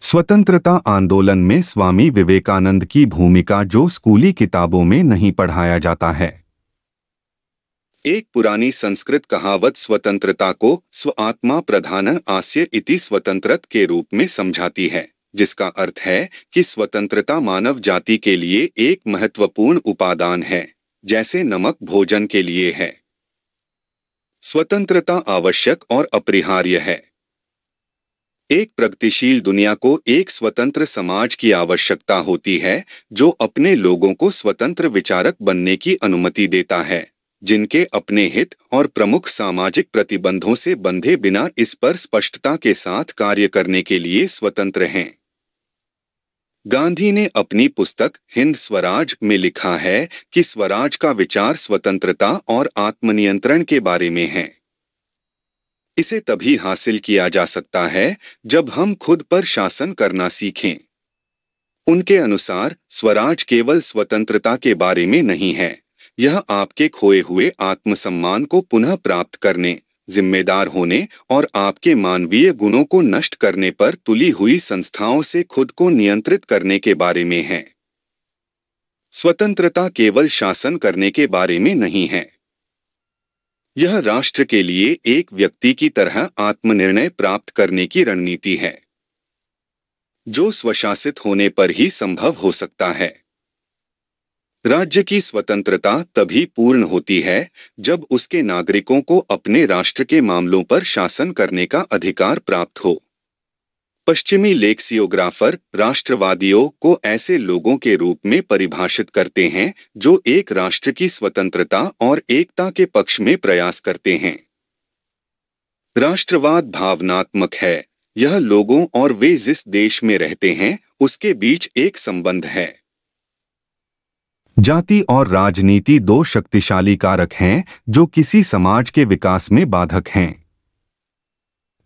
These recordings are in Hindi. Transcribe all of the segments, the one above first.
स्वतंत्रता आंदोलन में स्वामी विवेकानंद की भूमिका जो स्कूली किताबों में नहीं पढ़ाया जाता है। एक पुरानी संस्कृत कहावत स्वतंत्रता को स्वात्मा प्रधान आस्य इति स्वतंत्रत के रूप में समझाती है, जिसका अर्थ है कि स्वतंत्रता मानव जाति के लिए एक महत्वपूर्ण उपादान है, जैसे नमक भोजन के लिए है। स्वतंत्रता आवश्यक और अपरिहार्य है। एक प्रगतिशील दुनिया को एक स्वतंत्र समाज की आवश्यकता होती है, जो अपने लोगों को स्वतंत्र विचारक बनने की अनुमति देता है, जिनके अपने हित और प्रमुख सामाजिक प्रतिबंधों से बंधे बिना इस पर स्पष्टता के साथ कार्य करने के लिए स्वतंत्र हैं। गांधी ने अपनी पुस्तक हिंद स्वराज में लिखा है कि स्वराज का विचार स्वतंत्रता और आत्मनियंत्रण के बारे में है। इसे तभी हासिल किया जा सकता है जब हम खुद पर शासन करना सीखें। उनके अनुसार स्वराज केवल स्वतंत्रता के बारे में नहीं है, यह आपके खोए हुए आत्मसम्मान को पुनः प्राप्त करने, जिम्मेदार होने और आपके मानवीय गुणों को नष्ट करने पर तुली हुई संस्थाओं से खुद को नियंत्रित करने के बारे में है। स्वतंत्रता केवल शासन करने के बारे में नहीं है। यह राष्ट्र के लिए एक व्यक्ति की तरह आत्मनिर्णय प्राप्त करने की रणनीति है, जो स्वशासित होने पर ही संभव हो सकता है। राज्य की स्वतंत्रता तभी पूर्ण होती है जब उसके नागरिकों को अपने राष्ट्र के मामलों पर शासन करने का अधिकार प्राप्त हो। पश्चिमी लेक्सियोग्राफर राष्ट्रवादियों को ऐसे लोगों के रूप में परिभाषित करते हैं जो एक राष्ट्र की स्वतंत्रता और एकता के पक्ष में प्रयास करते हैं। राष्ट्रवाद भावनात्मक है, यह लोगों और वे जिस देश में रहते हैं उसके बीच एक संबंध है। जाति और राजनीति दो शक्तिशाली कारक हैं जो किसी समाज के विकास में बाधक हैं।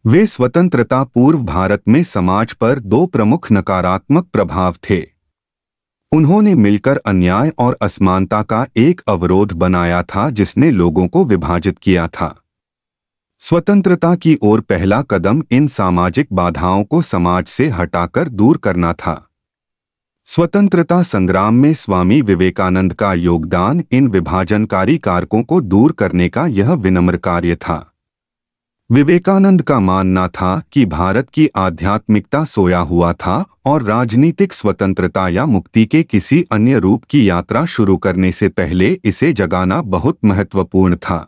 वे स्वतंत्रता पूर्व भारत में समाज पर दो प्रमुख नकारात्मक प्रभाव थे। उन्होंने मिलकर अन्याय और असमानता का एक अवरोध बनाया था जिसने लोगों को विभाजित किया था। स्वतंत्रता की ओर पहला कदम इन सामाजिक बाधाओं को समाज से हटाकर दूर करना था। स्वतंत्रता संग्राम में स्वामी विवेकानंद का योगदान इन विभाजनकारी कारकों को दूर करने का यह विनम्र कार्य था। विवेकानंद का मानना था कि भारत की आध्यात्मिकता सोया हुआ था और राजनीतिक स्वतंत्रता या मुक्ति के किसी अन्य रूप की यात्रा शुरू करने से पहले इसे जगाना बहुत महत्वपूर्ण था।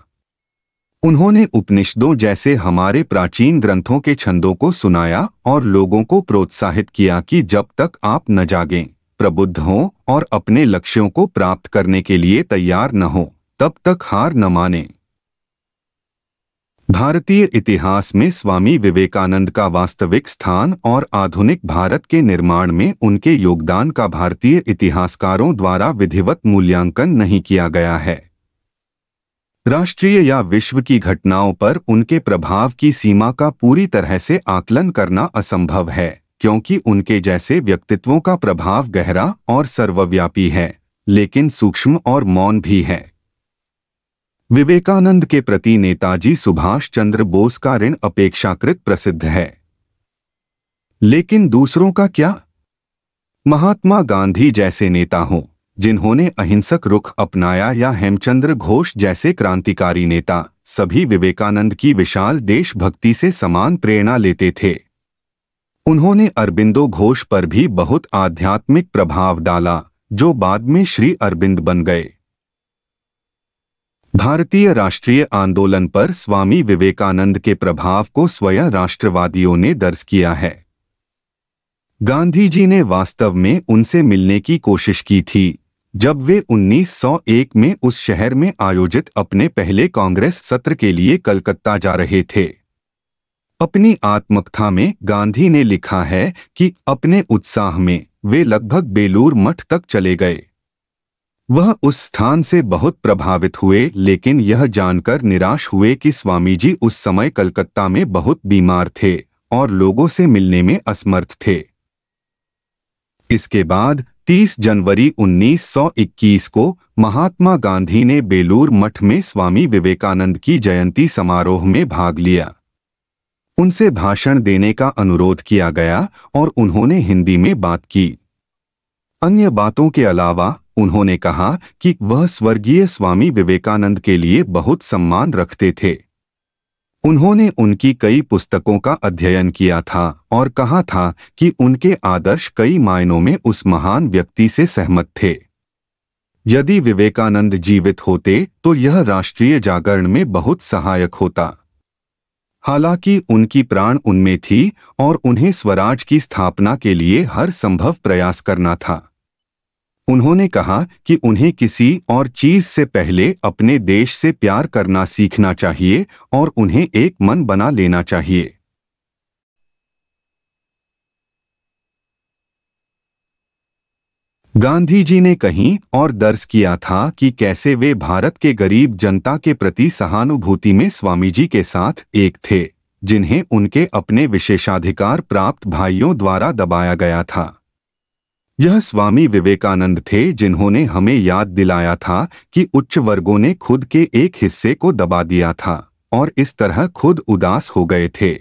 उन्होंने उपनिषदों जैसे हमारे प्राचीन ग्रंथों के छंदों को सुनाया और लोगों को प्रोत्साहित किया कि जब तक आप न जागें, प्रबुद्ध हों और अपने लक्ष्यों को प्राप्त करने के लिए तैयार न हों, तब तक हार न मानें। भारतीय इतिहास में स्वामी विवेकानंद का वास्तविक स्थान और आधुनिक भारत के निर्माण में उनके योगदान का भारतीय इतिहासकारों द्वारा विधिवत मूल्यांकन नहीं किया गया है। राष्ट्रीय या विश्व की घटनाओं पर उनके प्रभाव की सीमा का पूरी तरह से आकलन करना असंभव है, क्योंकि उनके जैसे व्यक्तित्वों का प्रभाव गहरा और सर्वव्यापी है, लेकिन सूक्ष्म और मौन भी है। विवेकानंद के प्रति नेताजी सुभाष चंद्र बोस का ऋण अपेक्षाकृत प्रसिद्ध है। लेकिन दूसरों का क्या? महात्मा गांधी जैसे नेता हों जिन्होंने अहिंसक रुख अपनाया या हेमचंद्र घोष जैसे क्रांतिकारी नेता, सभी विवेकानंद की विशाल देशभक्ति से समान प्रेरणा लेते थे। उन्होंने अरबिंदो घोष पर भी बहुत आध्यात्मिक प्रभाव डाला, जो बाद में श्री अरबिंद बन गए। भारतीय राष्ट्रीय आंदोलन पर स्वामी विवेकानंद के प्रभाव को स्वयं राष्ट्रवादियों ने दर्ज किया है। गांधी जी ने वास्तव में उनसे मिलने की कोशिश की थी जब वे 1901 में उस शहर में आयोजित अपने पहले कांग्रेस सत्र के लिए कलकत्ता जा रहे थे। अपनी आत्मकथा में गांधी ने लिखा है कि अपने उत्साह में वे लगभग बेलूर मठ तक चले गए। वह उस स्थान से बहुत प्रभावित हुए, लेकिन यह जानकर निराश हुए कि स्वामी जी उस समय कलकत्ता में बहुत बीमार थे और लोगों से मिलने में असमर्थ थे। इसके बाद 30 जनवरी 1921 को महात्मा गांधी ने बेलूर मठ में स्वामी विवेकानंद की जयंती समारोह में भाग लिया। उनसे भाषण देने का अनुरोध किया गया और उन्होंने हिंदी में बात की। अन्य बातों के अलावा उन्होंने कहा कि वह स्वर्गीय स्वामी विवेकानंद के लिए बहुत सम्मान रखते थे। उन्होंने उनकी कई पुस्तकों का अध्ययन किया था और कहा था कि उनके आदर्श कई मायनों में उस महान व्यक्ति से सहमत थे। यदि विवेकानंद जीवित होते तो यह राष्ट्रीय जागरण में बहुत सहायक होता। हालांकि उनकी प्राण उनमें थी और उन्हें स्वराज की स्थापना के लिए हर संभव प्रयास करना था। उन्होंने कहा कि उन्हें किसी और चीज से पहले अपने देश से प्यार करना सीखना चाहिए और उन्हें एक मन बना लेना चाहिए। गांधी जी ने कहीं और दर्ज किया था कि कैसे वे भारत के गरीब जनता के प्रति सहानुभूति में स्वामी जी के साथ एक थे, जिन्हें उनके अपने विशेषाधिकार प्राप्त भाइयों द्वारा दबाया गया था। यह स्वामी विवेकानंद थे जिन्होंने हमें याद दिलाया था कि उच्च वर्गों ने खुद के एक हिस्से को दबा दिया था और इस तरह खुद उदास हो गए थे।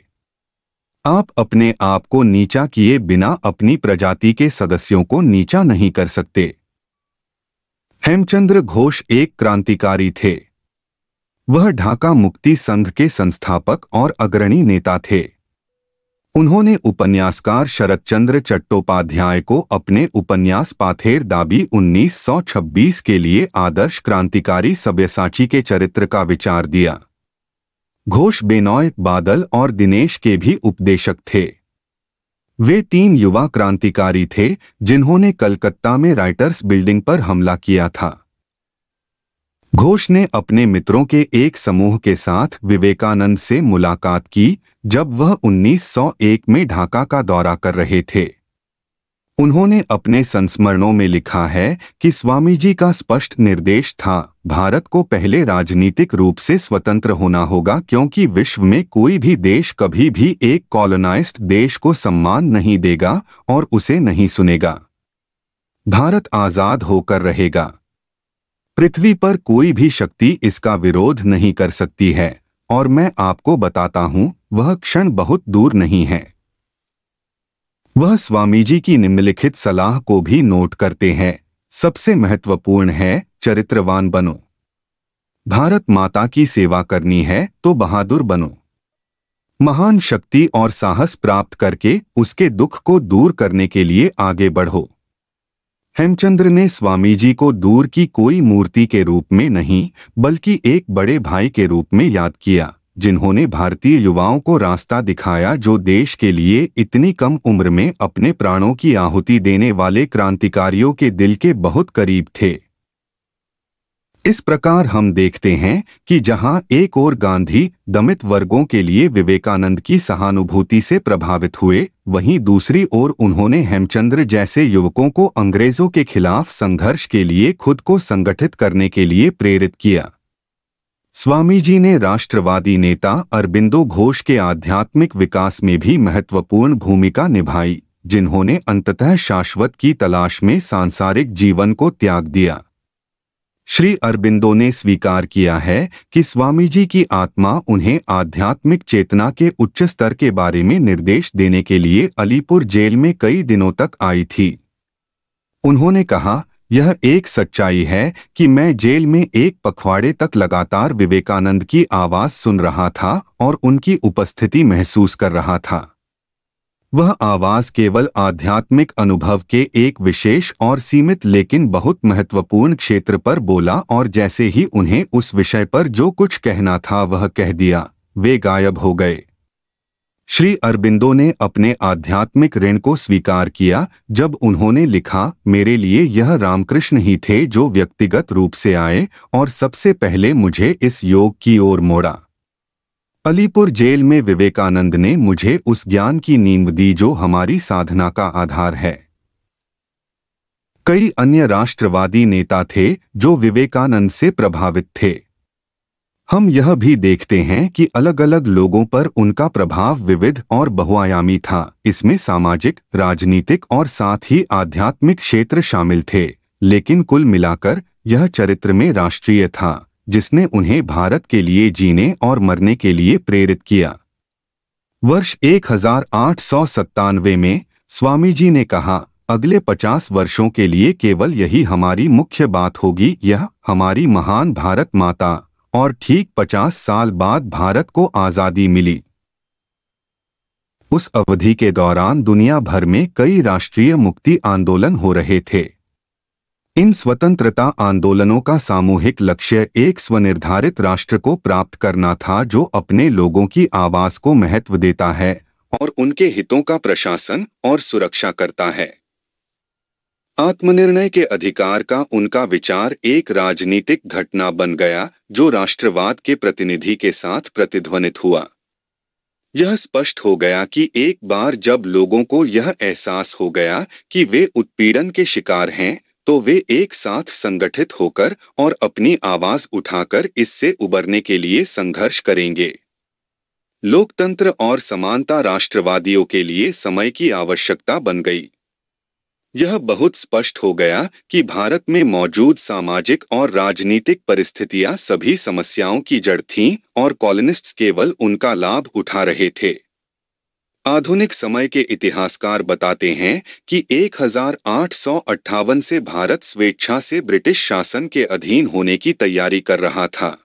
आप अपने आप को नीचा किए बिना अपनी प्रजाति के सदस्यों को नीचा नहीं कर सकते। हेमचंद्र घोष एक क्रांतिकारी थे। वह ढाका मुक्ति संघ के संस्थापक और अग्रणी नेता थे। उन्होंने उपन्यासकार शरतचंद्र चट्टोपाध्याय को अपने उपन्यास पाथेर दाबी 1926 के लिए आदर्श क्रांतिकारी सब्यसाची के चरित्र का विचार दिया। घोष बेनॉय, बादल और दिनेश के भी उपदेशक थे। वे 3 युवा क्रांतिकारी थे जिन्होंने कलकत्ता में राइटर्स बिल्डिंग पर हमला किया था। घोष ने अपने मित्रों के एक समूह के साथ विवेकानंद से मुलाकात की जब वह 1901 में ढाका का दौरा कर रहे थे। उन्होंने अपने संस्मरणों में लिखा है कि स्वामी जी का स्पष्ट निर्देश था, भारत को पहले राजनीतिक रूप से स्वतंत्र होना होगा, क्योंकि विश्व में कोई भी देश कभी भी एक कॉलोनाइज्ड देश को सम्मान नहीं देगा और उसे नहीं सुनेगा। भारत आजाद होकर रहेगा। पृथ्वी पर कोई भी शक्ति इसका विरोध नहीं कर सकती है और मैं आपको बताता हूं, वह क्षण बहुत दूर नहीं है। वह स्वामी जी की निम्नलिखित सलाह को भी नोट करते हैं। सबसे महत्वपूर्ण है, चरित्रवान बनो। भारत माता की सेवा करनी है तो बहादुर बनो। महान शक्ति और साहस प्राप्त करके उसके दुख को दूर करने के लिए आगे बढ़ो। हेमचंद्र ने स्वामी जी को दूर की कोई मूर्ति के रूप में नहीं, बल्कि एक बड़े भाई के रूप में याद किया, जिन्होंने भारतीय युवाओं को रास्ता दिखाया जो देश के लिए इतनी कम उम्र में अपने प्राणों की आहुति देने वाले क्रांतिकारियों के दिल के बहुत करीब थे। इस प्रकार हम देखते हैं कि जहां एक ओर गांधी दमित वर्गों के लिए विवेकानंद की सहानुभूति से प्रभावित हुए, वहीं दूसरी ओर उन्होंने हेमचंद्र जैसे युवकों को अंग्रेजों के खिलाफ संघर्ष के लिए खुद को संगठित करने के लिए प्रेरित किया। स्वामी जी ने राष्ट्रवादी नेता अरबिंदो घोष के आध्यात्मिक विकास में भी महत्वपूर्ण भूमिका निभाई, जिन्होंने अंततः शाश्वत की तलाश में सांसारिक जीवन को त्याग दिया। श्री अरबिंदो ने स्वीकार किया है कि स्वामी जी की आत्मा उन्हें आध्यात्मिक चेतना के उच्च स्तर के बारे में निर्देश देने के लिए अलीपुर जेल में कई दिनों तक आई थी। उन्होंने कहा, यह एक सच्चाई है कि मैं जेल में एक पखवाड़े तक लगातार विवेकानंद की आवाज सुन रहा था और उनकी उपस्थिति महसूस कर रहा था। वह आवाज केवल आध्यात्मिक अनुभव के एक विशेष और सीमित लेकिन बहुत महत्वपूर्ण क्षेत्र पर बोला और जैसे ही उन्हें उस विषय पर जो कुछ कहना था वह कह दिया, वे गायब हो गए। श्री अरबिंदो ने अपने आध्यात्मिक ऋण को स्वीकार किया जब उन्होंने लिखा, मेरे लिए यह रामकृष्ण ही थे जो व्यक्तिगत रूप से आए और सबसे पहले मुझे इस योग की ओर मोड़ा। अलीपुर जेल में विवेकानंद ने मुझे उस ज्ञान की नींव दी जो हमारी साधना का आधार है। कई अन्य राष्ट्रवादी नेता थे जो विवेकानंद से प्रभावित थे। हम यह भी देखते हैं कि अलग अलग लोगों पर उनका प्रभाव विविध और बहुआयामी था। इसमें सामाजिक, राजनीतिक और साथ ही आध्यात्मिक क्षेत्र शामिल थे, लेकिन कुल मिलाकर यह चरित्र में राष्ट्रीय था, जिसने उन्हें भारत के लिए जीने और मरने के लिए प्रेरित किया। वर्ष 1897 में स्वामी जी ने कहा, अगले 50 वर्षों के लिए केवल यही हमारी मुख्य बात होगी, यह हमारी महान भारत माता। और ठीक 50 साल बाद भारत को आज़ादी मिली। उस अवधि के दौरान दुनिया भर में कई राष्ट्रीय मुक्ति आंदोलन हो रहे थे। इन स्वतंत्रता आंदोलनों का सामूहिक लक्ष्य एक स्वनिर्धारित राष्ट्र को प्राप्त करना था, जो अपने लोगों की आवाज को महत्व देता है और उनके हितों का प्रशासन और सुरक्षा करता है। आत्मनिर्णय के अधिकार का उनका विचार एक राजनीतिक घटना बन गया, जो राष्ट्रवाद के प्रतिनिधि के साथ प्रतिध्वनित हुआ। यह स्पष्ट हो गया कि एक बार जब लोगों को यह एहसास हो गया कि वे उत्पीड़न के शिकार हैं, तो वे एक साथ संगठित होकर और अपनी आवाज उठाकर इससे उबरने के लिए संघर्ष करेंगे। लोकतंत्र और समानता राष्ट्रवादियों के लिए समय की आवश्यकता बन गई। यह बहुत स्पष्ट हो गया कि भारत में मौजूद सामाजिक और राजनीतिक परिस्थितियां सभी समस्याओं की जड़ थीं और कॉलोनिस्ट्स केवल उनका लाभ उठा रहे थे। आधुनिक समय के इतिहासकार बताते हैं कि 1858 से भारत स्वेच्छा से ब्रिटिश शासन के अधीन होने की तैयारी कर रहा था।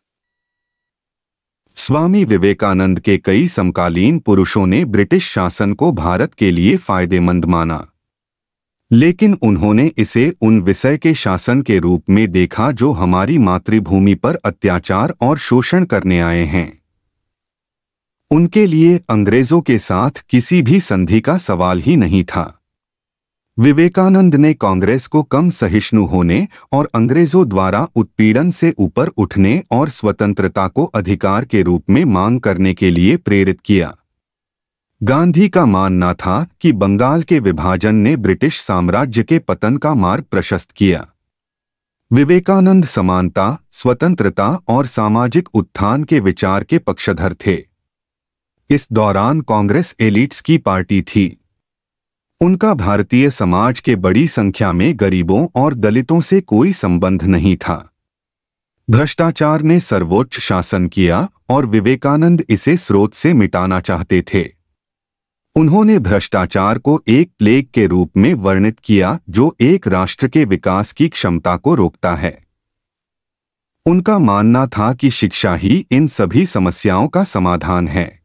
स्वामी विवेकानंद के कई समकालीन पुरुषों ने ब्रिटिश शासन को भारत के लिए फायदेमंद माना, लेकिन उन्होंने इसे उन विषय के शासन के रूप में देखा जो हमारी मातृभूमि पर अत्याचार और शोषण करने आए हैं। उनके लिए अंग्रेजों के साथ किसी भी संधि का सवाल ही नहीं था। विवेकानंद ने कांग्रेस को कम सहिष्णु होने और अंग्रेजों द्वारा उत्पीड़न से ऊपर उठने और स्वतंत्रता को अधिकार के रूप में मांग करने के लिए प्रेरित किया। गांधी का मानना था कि बंगाल के विभाजन ने ब्रिटिश साम्राज्य के पतन का मार्ग प्रशस्त किया। विवेकानंद समानता, स्वतंत्रता और सामाजिक उत्थान के विचार के पक्षधर थे। इस दौरान कांग्रेस एलिट्स की पार्टी थी। उनका भारतीय समाज के बड़ी संख्या में गरीबों और दलितों से कोई संबंध नहीं था। भ्रष्टाचार ने सर्वोच्च शासन किया और विवेकानंद इसे स्रोत से मिटाना चाहते थे। उन्होंने भ्रष्टाचार को एक प्लेग के रूप में वर्णित किया, जो एक राष्ट्र के विकास की क्षमता को रोकता है। उनका मानना था कि शिक्षा ही इन सभी समस्याओं का समाधान है।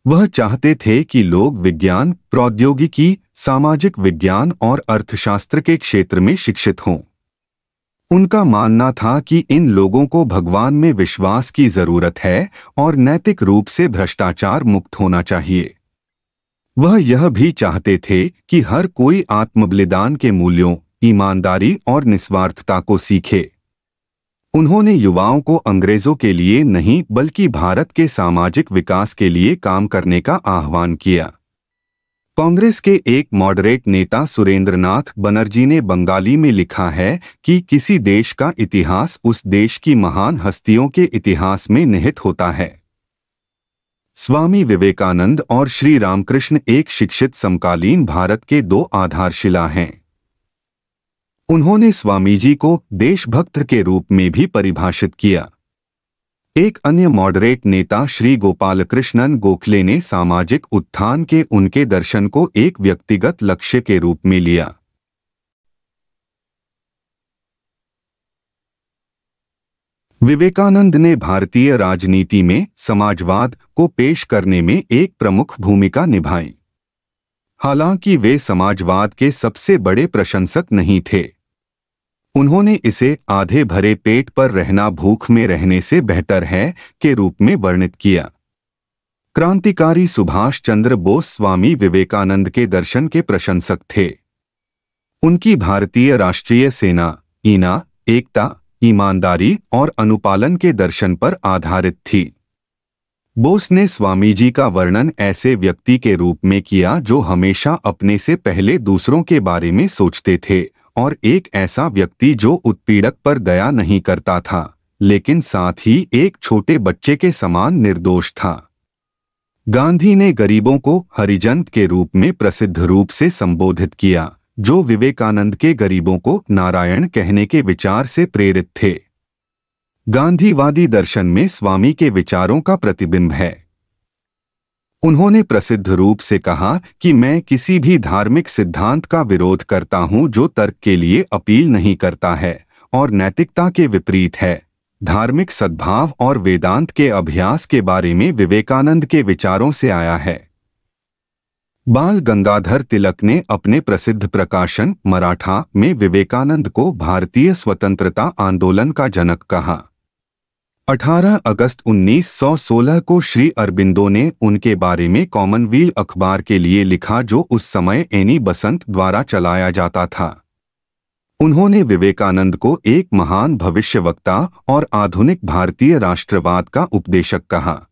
वह चाहते थे कि लोग विज्ञान, प्रौद्योगिकी, सामाजिक विज्ञान और अर्थशास्त्र के क्षेत्र में शिक्षित हों। उनका मानना था कि इन लोगों को भगवान में विश्वास की जरूरत है और नैतिक रूप से भ्रष्टाचार मुक्त होना चाहिए। वह यह भी चाहते थे कि हर कोई आत्मबलिदान के मूल्यों, ईमानदारी और निस्वार्थता को सीखे। उन्होंने युवाओं को अंग्रेजों के लिए नहीं बल्कि भारत के सामाजिक विकास के लिए काम करने का आह्वान किया। कांग्रेस के एक मॉडरेट नेता सुरेंद्रनाथ बनर्जी ने बंगाली में लिखा है कि किसी देश का इतिहास उस देश की महान हस्तियों के इतिहास में निहित होता है। स्वामी विवेकानंद और श्री रामकृष्ण एक शिक्षित समकालीन भारत के दो आधारशिला हैं। उन्होंने स्वामी जी को देशभक्त के रूप में भी परिभाषित किया। एक अन्य मॉडरेट नेता श्री गोपालकृष्णन गोखले ने सामाजिक उत्थान के उनके दर्शन को एक व्यक्तिगत लक्ष्य के रूप में लिया। विवेकानंद ने भारतीय राजनीति में समाजवाद को पेश करने में एक प्रमुख भूमिका निभाई। हालांकि वे समाजवाद के सबसे बड़े प्रशंसक नहीं थे। उन्होंने इसे आधे भरे पेट पर रहना भूख में रहने से बेहतर है के रूप में वर्णित किया। क्रांतिकारी सुभाष चंद्र बोस स्वामी विवेकानंद के दर्शन के प्रशंसक थे। उनकी भारतीय राष्ट्रीय सेना ईना एकता, ईमानदारी और अनुपालन के दर्शन पर आधारित थी। बोस ने स्वामी जी का वर्णन ऐसे व्यक्ति के रूप में किया जो हमेशा अपने से पहले दूसरों के बारे में सोचते थे और एक ऐसा व्यक्ति जो उत्पीड़क पर दया नहीं करता था, लेकिन साथ ही एक छोटे बच्चे के समान निर्दोष था। गांधी ने गरीबों को हरिजन के रूप में प्रसिद्ध रूप से संबोधित किया, जो विवेकानंद के गरीबों को नारायण कहने के विचार से प्रेरित थे। गांधीवादी दर्शन में स्वामी के विचारों का प्रतिबिंब है। उन्होंने प्रसिद्ध रूप से कहा कि मैं किसी भी धार्मिक सिद्धांत का विरोध करता हूं जो तर्क के लिए अपील नहीं करता है और नैतिकता के विपरीत है। धार्मिक सद्भाव और वेदांत के अभ्यास के बारे में विवेकानंद के विचारों से आया है। बाल गंगाधर तिलक ने अपने प्रसिद्ध प्रकाशन मराठा में विवेकानंद को भारतीय स्वतंत्रता आंदोलन का जनक कहा। 18 अगस्त 1916 को श्री अरबिंदो ने उनके बारे में कॉमनवेल्थ अखबार के लिए लिखा, जो उस समय एनी बसंत द्वारा चलाया जाता था। उन्होंने विवेकानंद को एक महान भविष्यवक्ता और आधुनिक भारतीय राष्ट्रवाद का उपदेशक कहा।